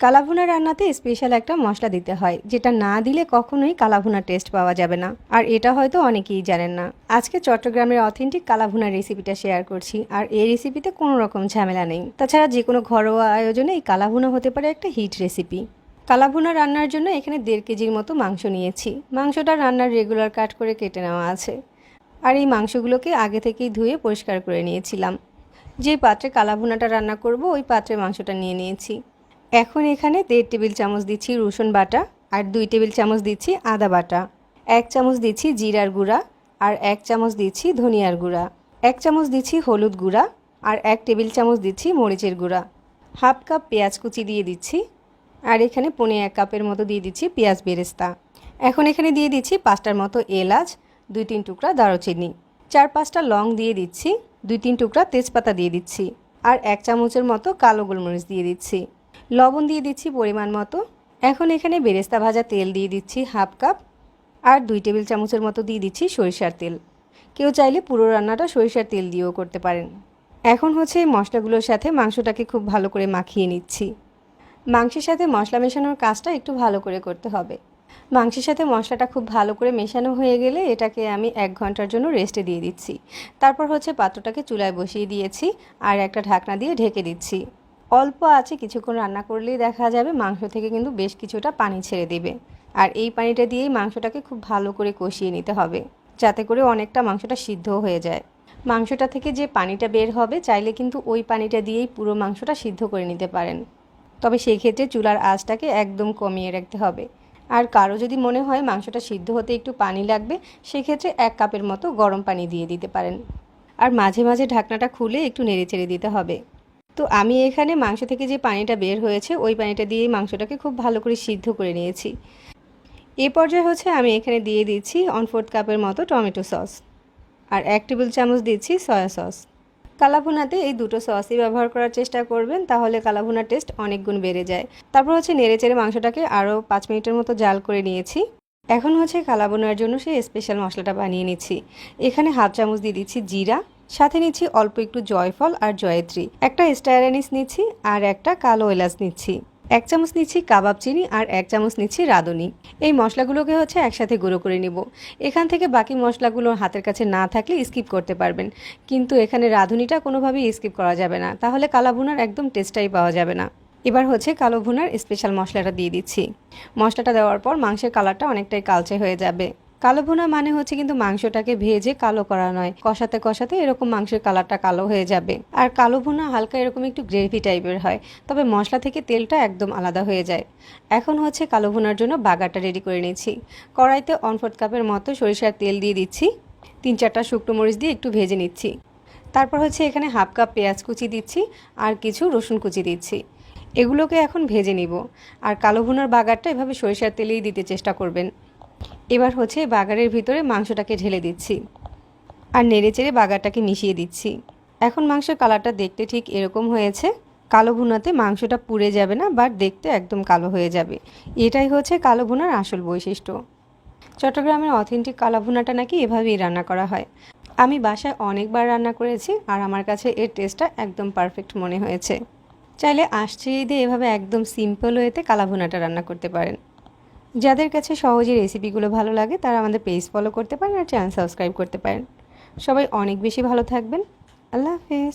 কালাভুনা রান্নাতে স্পেশাল একটা মশলা দিতে হয়, যেটা না দিলে কখনোই কালাভুনা টেস্ট পাওয়া যাবে না। আর এটা হয়তো অনেকেই জানেন না। আজকে চট্টগ্রামের অথেন্টিক কালাভুনা রেসিপিটা শেয়ার করছি। আর এই রেসিপিতে কোনো রকম ঝামেলা নেই। তাছাড়া যে কোনো ঘরোয়া আয়োজনে এই কালাভুনা হতে পারে একটা হিট রেসিপি। কালাভুনা রান্নার জন্য এখানে 1.5 কেজির মতো মাংস নিয়েছি। মাংসটা রান্নার রেগুলার কাট করে কেটে নেওয়া আছে। আর এই মাংসগুলোকে আগে থেকেই ধুয়ে পরিষ্কার করে নিয়েছিলাম। যে পাত্রে কালাভুনাটা রান্না করব ওই পাত্রে মাংসটা নিয়ে নিয়েছি। এখন এখানে 1.5 টেবিল চামচ দিচ্ছি রসুন বাটা, আর 2 টেবিল চামচ দিচ্ছি আদা বাটা, 1 চামচ দিচ্ছি জিরার গুঁড়া, আর 1 চামচ দিচ্ছি ধনিয়ার গুঁড়া, 1 চামচ দিচ্ছি হলুদ গুঁড়া, আর 1 টেবিল চামচ দিচ্ছি মরিচের গুঁড়া। হাফ কাপ পেঁয়াজ কুচি দিয়ে দিচ্ছি। আর এখানে 1.25 কাপের মতো দিয়ে দিচ্ছি পেঁয়াজ বেরেস্তা। এখন এখানে দিয়ে দিচ্ছি 5টার মতো এলাচ, 2-3 টুকরা দারুচিনি, 4-5টা লং দিয়ে দিচ্ছি, 2-3 টুকরা তেজপাতা দিয়ে দিচ্ছি, আর 1 চামচের মতো কালো গোলমরিচ দিয়ে দিচ্ছি। লবণ দিয়ে দিচ্ছি পরিমাণ মতো। এখন এখানে বেরেস্তা ভাজা তেল দিয়ে দিচ্ছি হাফ কাপ, আর 2 টেবিল চামচের মতো দিয়ে দিচ্ছি সরিষার তেল। কেউ চাইলে পুরো রান্নাটা সরিষার তেল দিয়েও করতে পারেন। এখন হচ্ছে এই মশলাগুলোর সাথে মাংসটাকে খুব ভালো করে মাখিয়ে নিচ্ছি। মাংসের সাথে মশলা মেশানোর কাজটা একটু ভালো করে করতে হবে। মাংসের সাথে মশলাটা খুব ভালো করে মেশানো হয়ে গেলে এটাকে আমি 1 ঘন্টার জন্য রেস্টে দিয়ে দিচ্ছি। তারপর হচ্ছে পাত্রটাকে চুলায় বসিয়ে দিয়েছি আর একটা ঢাকনা দিয়ে ঢেকে দিচ্ছি। অল্প আছে কিছুক্ষণ রান্না করলেই দেখা যাবে মাংস থেকে কিন্তু বেশ কিছুটা পানি ছেড়ে দেবে। আর এই পানিটা দিয়েই মাংসটাকে খুব ভালো করে কষিয়ে নিতে হবে, যাতে করে অনেকটা মাংসটা সিদ্ধ হয়ে যায়। মাংসটা থেকে যে পানিটা বের হবে চাইলে কিন্তু ওই পানিটা দিয়েই পুরো মাংসটা সিদ্ধ করে নিতে পারেন। তবে সেই ক্ষেত্রে চুলার আঁচটাকে একদম কমিয়ে রাখতে হবে। আর কারো যদি মনে হয় মাংসটা সিদ্ধ হতে একটু পানি লাগবে, সেক্ষেত্রে 1 কাপের মতো গরম পানি দিয়ে দিতে পারেন। আর মাঝে মাঝে ঢাকনাটা খুলে একটু নেড়েচেড়ে দিতে হবে। তো আমি এখানে মাংস থেকে যে পানিটা বের হয়েছে ওই পানিটা দিয়েই মাংসটাকে খুব ভালো করে সিদ্ধ করে নিয়েছি। এই পর্যায়ে হচ্ছে আমি এখানে দিয়ে দিচ্ছি 1/4 কাপের মতো টমেটো সস, আর 1 টেবিল চামচ দিচ্ছি সয়া সস। কালাভুনাতে এই দুটো সসই ব্যবহার করার চেষ্টা করবেন, তাহলে কালাভুনার টেস্ট অনেক গুণ বেড়ে যায়। তারপর হচ্ছে নেড়েচেড়ে মাংসটাকে আরও 5 মিনিটের মতো জাল করে নিয়েছি। এখন হচ্ছে কালাভুনার জন্য সেই স্পেশাল মশলাটা বানিয়ে নিচ্ছি। এখানে হাফ চামচ দিয়ে দিচ্ছি জিরা, সাথে নিচ্ছি অল্প একটু জয়ফল আর জয়ত্রী, একটা স্টার অ্যানিস নিচ্ছি, আর একটা কালো এলাচ নিচ্ছি, 1 চামচ নিচ্ছি কাবাব চিনি, আর 1 চামচ নিচ্ছি রাঁধুনি। এই মশলাগুলোকে হচ্ছে একসাথে গুঁড়ো করে নিব। এখান থেকে বাকি মশলাগুলো হাতের কাছে না থাকলে স্কিপ করতে পারবেন, কিন্তু এখানে রাঁধুনিটা কোনোভাবেই স্কিপ করা যাবে না, তাহলে কালাভুনার একদম টেস্টটাই পাওয়া যাবে না। এবার হচ্ছে কালো ভুনার স্পেশাল মশলাটা দিয়ে দিচ্ছি। মশলাটা দেওয়ার পর মাংসের কালারটা অনেকটাই কালচে হয়ে যাবে। কালো ভুনা মানে হচ্ছে কিন্তু মাংসটাকে ভেজে কালো করা নয়, কষাতে কষাতে এরকম মাংসের কালারটা কালো হয়ে যাবে। আর কালো ভুনা হালকা এরকম একটু গ্রেভি টাইপের হয়, তবে মশলা থেকে তেলটা একদম আলাদা হয়ে যায়। এখন হচ্ছে কালো ভুনার জন্য বাগারটা রেডি করে নিচ্ছি। কড়াইতে 1/4 কাপের মতো সরিষার তেল দিয়ে দিচ্ছি, 3-4টা শুকনো মরিচ দিয়ে একটু ভেজে নিচ্ছি। তারপর হচ্ছে এখানে হাফ কাপ পেঁয়াজ কুচি দিচ্ছি, আর কিছু রসুন কুচি দিচ্ছি। এগুলোকে এখন ভেজে নিব। আর কালো ভুনার বাগারটা এভাবে সরিষার তেলেই দিতে চেষ্টা করবেন। এবার হচ্ছে বাগারের ভিতরে মাংসটাকে ঢেলে দিচ্ছি, আর নেড়েচেড়ে বাগারটাকে মিশিয়ে দিচ্ছি। এখন মাংসের কালারটা দেখতে ঠিক এরকম হয়েছে। কালো ভুনাতে মাংসটা পুড়ে যাবে না, বাট দেখতে একদম কালো হয়ে যাবে। এটাই হচ্ছে কালো ভুনার আসল বৈশিষ্ট্য। চট্টগ্রামের অথেন্টিক কালো ভুনাটা নাকি এভাবেই রান্না করা হয়। আমি বাসায় অনেকবার রান্না করেছি, আর আমার কাছে এর টেস্টটা একদম পারফেক্ট মনে হয়েছে। চাইলে আঁশ দিয়ে এভাবে একদম সিম্পল ওয়েতে কালা ভুনাটা রান্না করতে পারেন। যাদের কাছে সহজে রেসিপিগুলো ভালো লাগে তারা আমাদের পেজ ফলো করতে পারেন আর চ্যানেল সাবস্ক্রাইব করতে পারেন। সবাই অনেক বেশি ভালো থাকবেন। আল্লাহ হাফেজ।